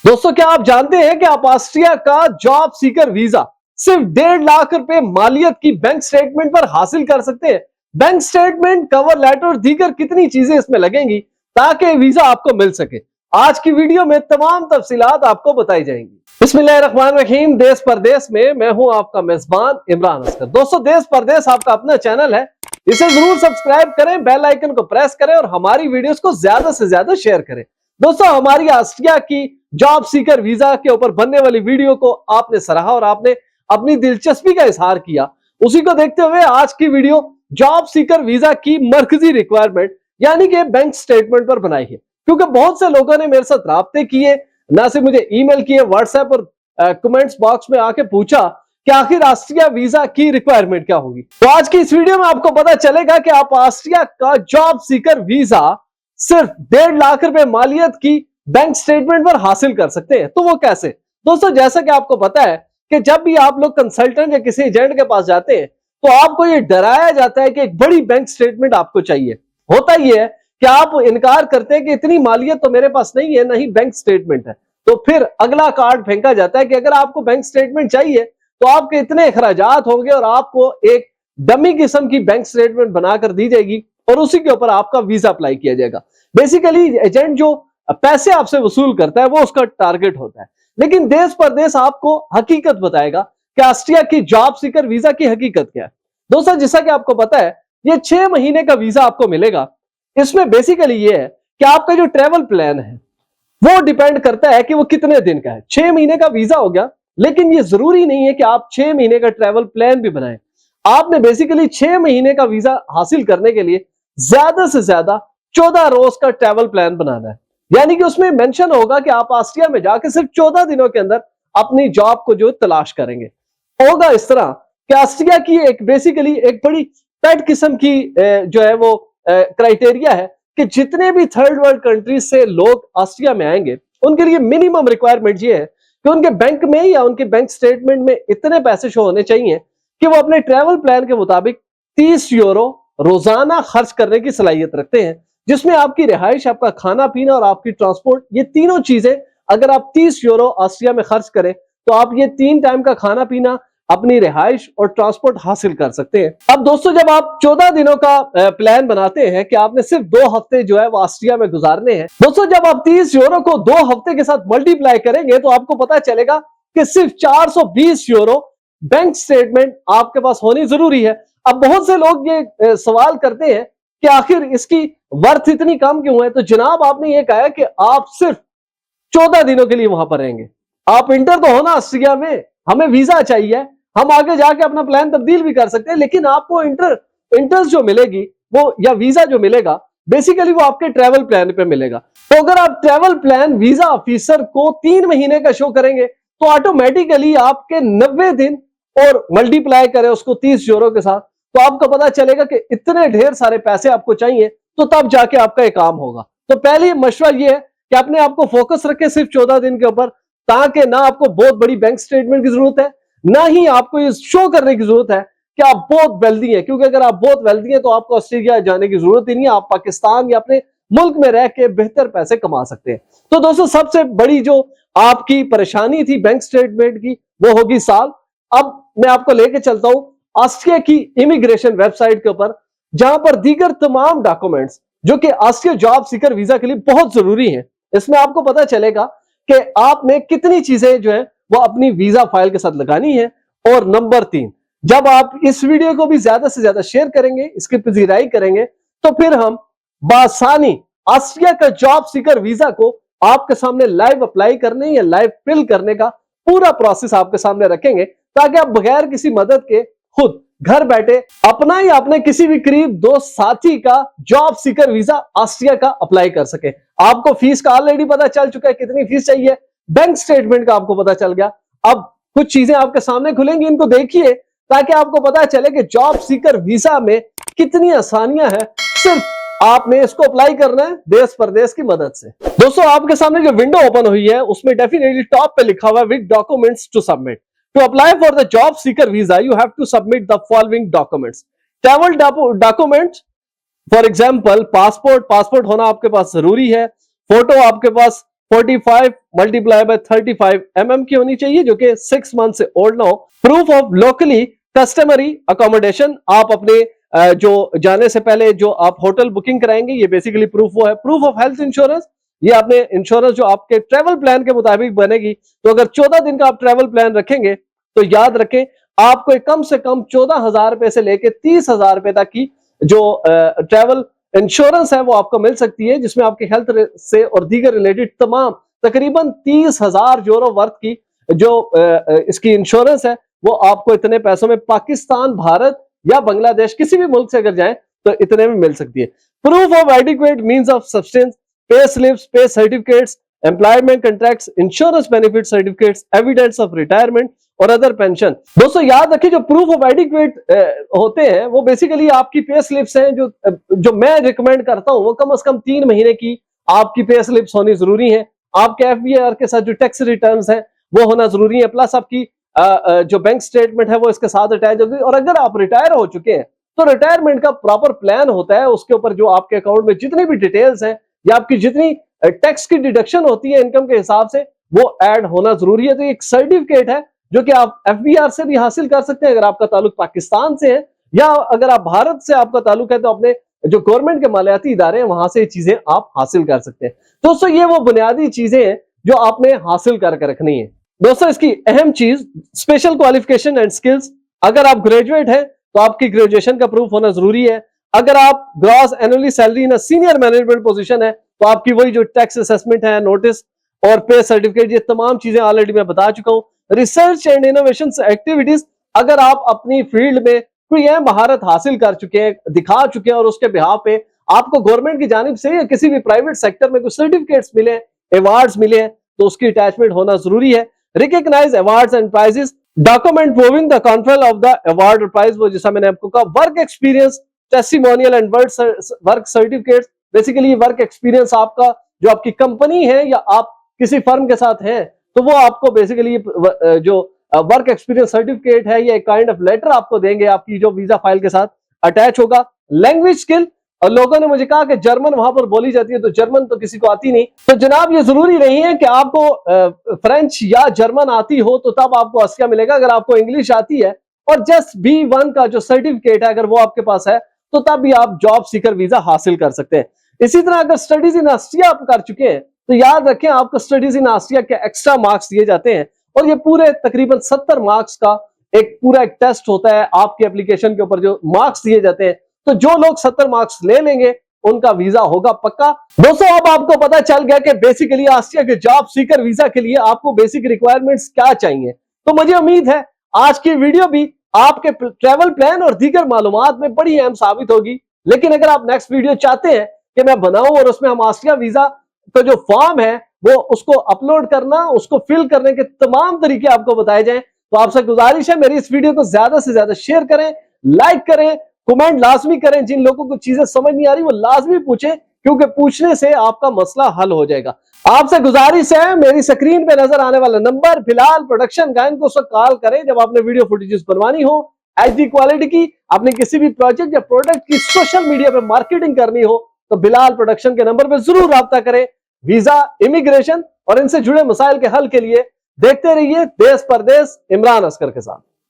दोस्तों, क्या आप जानते हैं कि आप ऑस्ट्रिया का जॉब सीकर वीजा सिर्फ 1.5 लाख रुपए मालियत की बैंक स्टेटमेंट पर हासिल कर सकते हैं। बैंक स्टेटमेंट, कवर लेटर और दीगर कितनी चीजें इसमें लगेंगी ताकि वीजा आपको मिल सके। आज की वीडियो में तमाम तफसीलात आपको बताई जाएंगी। बिस्मिल्लाहिर्रहमानिर्रहीम। देश परदेश में मैं हूं आपका मेजबान इमरान असगर। दोस्तों, देश परदेश आपका अपना चैनल है, इसे जरूर सब्सक्राइब करें, बेल आइकन को प्रेस करें और हमारी वीडियोस को ज्यादा से ज्यादा शेयर करें। दोस्तों, हमारी ऑस्ट्रिया की जॉब सीकर वीजा के ऊपर बनने वाली वीडियो को आपने सराहा और आपने अपनी दिलचस्पी का इजहार किया। उसी को देखते हुए आज की वीडियो जॉब सीकर वीजा की मरकजी रिक्वायरमेंट यानी कि बैंक स्टेटमेंट पर बनाई है, क्योंकि बहुत से लोगों ने मेरे साथ राब्ते किए, ना सिर्फ मुझे ईमेल किए, व्हाट्सएप और कमेंट्स बॉक्स में आके पूछा कि आखिर ऑस्ट्रिया वीजा की रिक्वायरमेंट क्या होगी। तो आज की इस वीडियो में आपको पता चलेगा कि आप ऑस्ट्रिया का जॉब सीकर वीजा सिर्फ 1.5 लाख रुपए मालियत की बैंक स्टेटमेंट पर हासिल कर सकते हैं। तो वो कैसे? दोस्तों, जैसा कि आपको पता है कि जब भी आप लोग कंसल्टेंट या किसी एजेंट के पास जाते हैं तो आपको ये डराया जाता है कि एक बड़ी बैंक स्टेटमेंट आपको चाहिए। होता ही है कि आप इनकार करते हैं कि इतनी मालियत तो मेरे पास नहीं है, नहीं बैंक स्टेटमेंट है। तो फिर अगला कार्ड फेंका जाता है कि अगर आपको बैंक स्टेटमेंट चाहिए तो आपके इतने अखराजात होंगे और आपको एक डमी किस्म की बैंक स्टेटमेंट बनाकर दी जाएगी और उसी के ऊपर आपका वीजा अप्लाई किया जाएगा। बेसिकली एजेंट जो पैसे आपसे वसूल करता है वो उसका टारगेट होता है। लेकिन देश परदेश आपको हकीकत बताएगा कि ऑस्ट्रिया की जॉब सीकर वीजा की हकीकत क्या है। दोस्तों, जैसा कि आपको पता है, ये 6 महीने का वीजा आपको मिलेगा। इसमें बेसिकली ये है कि आपका जो ट्रेवल प्लान है वो डिपेंड करता है कि वो कितने दिन का है। 6 महीने का वीजा हो गया, लेकिन ये जरूरी नहीं है कि आप 6 महीने का ट्रेवल प्लान भी बनाएं। आपने बेसिकली 6 महीने का वीजा हासिल करने के लिए ज्यादा से ज्यादा 14 रोज का ट्रेवल प्लान बनाना है। यानी कि उसमें मेंशन होगा कि आप ऑस्ट्रिया में जाकर सिर्फ 14 दिनों के अंदर अपनी जॉब को जो तलाश करेंगे। होगा इस तरह कि ऑस्ट्रिया की एक बेसिकली एक बड़ी पेट किस्म की जो है वो क्राइटेरिया है कि जितने भी थर्ड वर्ल्ड कंट्रीज से लोग ऑस्ट्रिया में आएंगे उनके लिए मिनिमम रिक्वायरमेंट ये है कि उनके बैंक में या उनके बैंक स्टेटमेंट में इतने पैसे शो होने चाहिए कि वो अपने ट्रेवल प्लान के मुताबिक 30 यूरो रोजाना खर्च करने की सलाहियत रखते हैं, जिसमें आपकी रिहाइश, आपका खाना पीना और आपकी ट्रांसपोर्ट, ये तीनों चीजें अगर आप 30 यूरो ऑस्ट्रिया में खर्च करें तो आप ये 3 टाइम का खाना पीना, अपनी रिहाइश और ट्रांसपोर्ट हासिल कर सकते हैं। अब दोस्तों, जब आप 14 दिनों का प्लान बनाते हैं कि आपने सिर्फ 2 हफ्ते जो है वो ऑस्ट्रिया में गुजारने हैं, दोस्तों जब आप 30 यूरो को 2 हफ्ते के साथ मल्टीप्लाई करेंगे तो आपको पता चलेगा कि सिर्फ 420 यूरो बैंक स्टेटमेंट आपके पास होनी जरूरी है। अब बहुत से लोग ये सवाल करते हैं कि आखिर इसकी वर्थ इतनी कम क्यों है। तो जनाब, आपने ये कहा कि आप सिर्फ 14 दिनों के लिए वहां पर रहेंगे। आप इंटर तो हो ना ऑस्ट्रिया में, हमें वीजा चाहिए, हम आगे जाके अपना प्लान तब्दील भी कर सकते हैं, लेकिन आपको इंटरेस्ट जो मिलेगी वो या वीजा जो मिलेगा बेसिकली वो आपके ट्रेवल प्लान पे मिलेगा। तो अगर आप ट्रेवल प्लान वीजा ऑफिसर को 3 महीने का शो करेंगे तो ऑटोमेटिकली आपके 90 दिन और मल्टीप्लाई करें उसको 30 यूरो के साथ तो आपको पता चलेगा कि इतने ढेर सारे पैसे आपको चाहिए, तो तब जाके आपका एक काम होगा। तो पहले मशवरा ये है कि अपने आपको फोकस रखें सिर्फ 14 दिन के ऊपर, ताकि ना आपको बहुत बड़ी बैंक स्टेटमेंट की जरूरत है, ना ही आपको ये शो करने की जरूरत है कि आप बहुत वेल्दी हैं, क्योंकि अगर आप बहुत वेल्दी हैं तो आपको ऑस्ट्रेलिया जाने की जरूरत ही नहीं है। आप पाकिस्तान या अपने मुल्क में रह के बेहतर पैसे कमा सकते हैं। तो दोस्तों, सबसे बड़ी जो आपकी परेशानी थी बैंक स्टेटमेंट की वो होगी साल। अब मैं आपको लेके चलता हूं ऑस्ट्रिया की इमिग्रेशन वेबसाइट के ऊपर, जहां पर दीगर तमाम डॉक्यूमेंट्स जो कि ऑस्ट्रिया जॉब सीकर वीजा के लिए बहुत जरूरी हैं, इसमें आपको पता चलेगा कि आपने कितनी चीजें जो है वो अपनी वीजा फाइल के साथ लगानी है। और नंबर 3, जब आप इस वीडियो को भी ज्यादा से ज्यादा शेयर करेंगे, इसकी पजीराई करेंगे, तो फिर हम बासानी ऑस्ट्रिया का जॉब सीकर वीजा को आपके सामने लाइव अप्लाई करने या लाइव फिल करने का पूरा प्रोसेस आपके सामने रखेंगे, ताकि आप बगैर किसी मदद के खुद घर बैठे अपना या अपने किसी भी करीब दोस्त साथी का जॉब सीकर वीजा ऑस्ट्रिया का अप्लाई कर सके। आपको फीस का ऑलरेडी पता चल चुका है, कितनी फीस चाहिए, बैंक स्टेटमेंट का आपको पता चल गया। अब कुछ चीजें आपके सामने खुलेंगी, इनको देखिए ताकि आपको पता चले कि जॉब सीकर वीजा में कितनी आसानियां हैं। सिर्फ आपने इसको अप्लाई करना है देश परदेश की मदद से। दोस्तों, आपके सामने जो विंडो ओपन हुई है उसमें डेफिनेटली टॉप पे लिखा हुआ है with documents to submit. To apply for the job seeker visa, you have to submit the following documents. Travel documents, for example, passport होना आपके पास जरूरी है। फोटो आपके पास 45 मल्टीप्लाई बाय 35 की होनी चाहिए, जो कि 6 मंथ से ओल्ड ना हो। Proof of locally customary accommodation, आप अपने जो जाने से पहले जो आप होटल बुकिंग कराएंगे, ये बेसिकली प्रूफ वो है। प्रूफ ऑफ हेल्थ इंश्योरेंस, ये आपने इंश्योरेंस जो आपके ट्रेवल प्लान के मुताबिक बनेगी। तो अगर 14 दिन का आप ट्रेवल प्लान रखेंगे तो याद रखें आपको कम से कम 14,000 रुपए से लेकर 30,000 रुपए तक की जो ट्रेवल इंश्योरेंस है वो आपको मिल सकती है, जिसमें आपके हेल्थ से और दीगर रिलेटेड तमाम तकरीबन 30,000 यूरो वर्थ की जो इसकी इंश्योरेंस है वो आपको इतने पैसों में पाकिस्तान, भारत या बांग्लादेश किसी भी मुल्क से अगर जाएं तो इतने में मिल सकती है। Proof of adequate means of substance, pay slips, pay certificates, employment contracts, insurance benefit certificates, evidence of retirement और अदर पेंशन। दोस्तों याद रखिए जो प्रूफ ऑफ एडिक्वेट होते हैं वो बेसिकली आपकी पे स्लिप्स हैं, जो मैं रिकमेंड करता हूं वो कम से कम 3 महीने की आपकी पे स्लिप्स होनी जरूरी है। आपके एफबीआर के साथ जो टैक्स रिटर्न्स हैं वो होना जरूरी है, प्लस आपकी जो बैंक स्टेटमेंट है वो इसके साथ अटैच होगी। और अगर आप रिटायर हो चुके हैं तो रिटायरमेंट का प्रॉपर प्लान होता है, उसके ऊपर जो आपके अकाउंट में जितनी भी डिटेल्स हैं या आपकी जितनी टैक्स की डिडक्शन होती है इनकम के हिसाब से वो ऐड होना जरूरी है। तो एक सर्टिफिकेट है जो कि आप एफबीआर से भी हासिल कर सकते हैं अगर आपका ताल्लुक पाकिस्तान से है, या अगर आप भारत से आपका ताल्लुक है तो अपने जो गवर्नमेंट के मालियाती इदारे हैं वहां से ये चीजें आप हासिल कर सकते हैं। दोस्तों ये वो बुनियादी चीजें हैं जो आपने हासिल करके रखनी है। दोस्तों इसकी अहम चीज स्पेशल क्वालिफिकेशन एंड स्किल्स, अगर आप ग्रेजुएट हैं तो आपकी ग्रेजुएशन का प्रूफ होना जरूरी है। अगर आप gross annually salary in senior management position है तो आपकी वही जो टैक्स असेसमेंट है, नोटिस और पे सर्टिफिकेट, ये तमाम चीजें ऑलरेडी मैं बता चुका हूं। रिसर्च एंड इनोवेशन एक्टिविटीज, अगर आप अपनी फील्ड में कोई अहम महारत हासिल कर चुके हैं, दिखा चुके हैं और उसके बिहाफ पे आपको गवर्नमेंट की जानिब से या किसी भी प्राइवेट सेक्टर में कुछ सर्टिफिकेट्स मिले, अवार्ड्स मिले हैं तो उसकी अटैचमेंट होना जरूरी है। Recognize awards and prizes, document proving the conference of the award और प्राइज, वो जैसा मैंने आपको कहा। Work experience, testimonial and work certificates, basically work experience आपका जो आपकी कंपनी है या आप किसी फर्म के साथ हैं तो वो आपको बेसिकली जो वर्क एक्सपीरियंस सर्टिफिकेट है ये एक काइंड ऑफ लेटर आपको देंगे, आपकी जो वीजा फाइल के साथ अटैच होगा। लैंग्वेज स्किल, और लोगों ने मुझे कहा कि जर्मन वहां पर बोली जाती है, तो जर्मन तो किसी को आती नहीं, तो जनाब ये जरूरी नहीं है कि आपको फ्रेंच या जर्मन आती हो तो तब आपको आसिया मिलेगा। अगर आपको इंग्लिश आती है और जस्ट B1 का जो सर्टिफिकेट है अगर वो आपके पास है तो तब भी आप जॉब सीकर वीजा हासिल कर सकते हैं। इसी तरह अगर स्टडीज इन ऑस्ट्रिया आप कर चुके हैं तो याद रखें आपको स्टडीज इन ऑस्ट्रिया के एक्स्ट्रा मार्क्स दिए जाते हैं और ये पूरे तकरीबन 70 मार्क्स का एक पूरा एक टेस्ट होता है। आपके एप्लीकेशन के ऊपर जो मार्क्स दिए जाते हैं तो जो लोग 70 मार्क्स ले लेंगे उनका वीजा होगा पक्का। दोस्तों अब आपको पता चल गया कि बेसिकली ऑस्ट्रिया के जॉब सीकर वीजा के लिए आपको बेसिक रिक्वायरमेंट्स क्या चाहिए। तो मुझे उम्मीद है आज की वीडियो भी आपके ट्रैवल प्लान और दीगर मालूमात में बड़ी अहम साबित होगी। लेकिन अगर आप नेक्स्ट वीडियो चाहते हैं कि मैं बनाऊं और उसमें हम ऑस्ट्रिया वीजा का जो फॉर्म है वो उसको अपलोड करना, उसको फिल करने के तमाम तरीके आपको बताए जाएं, तो आपसे गुजारिश है मेरी इस वीडियो को ज्यादा से ज्यादा शेयर करें, लाइक करें, कमेंट लाजमी करें। जिन लोगों को चीजें समझ नहीं आ रही वो लाजमी पूछें, क्योंकि पूछने से आपका मसला हल हो जाएगा। आपसे गुजारिश है मेरी स्क्रीन पे नजर आने वाला नंबर फिलहाल प्रोडक्शन का, इनको कॉल करें जब आपने वीडियो फुटेजेस बनवानी हो HD क्वालिटी की, आपने किसी भी प्रोजेक्ट या प्रोडक्ट की सोशल मीडिया पे मार्केटिंग करनी हो तो बिलाल प्रोडक्शन के नंबर पे जरूर राब्ता करें। वीजा, इमिग्रेशन और इनसे जुड़े मसाइल के हल के लिए देखते रहिए देश परदेश इमरान अस्कर के साथ।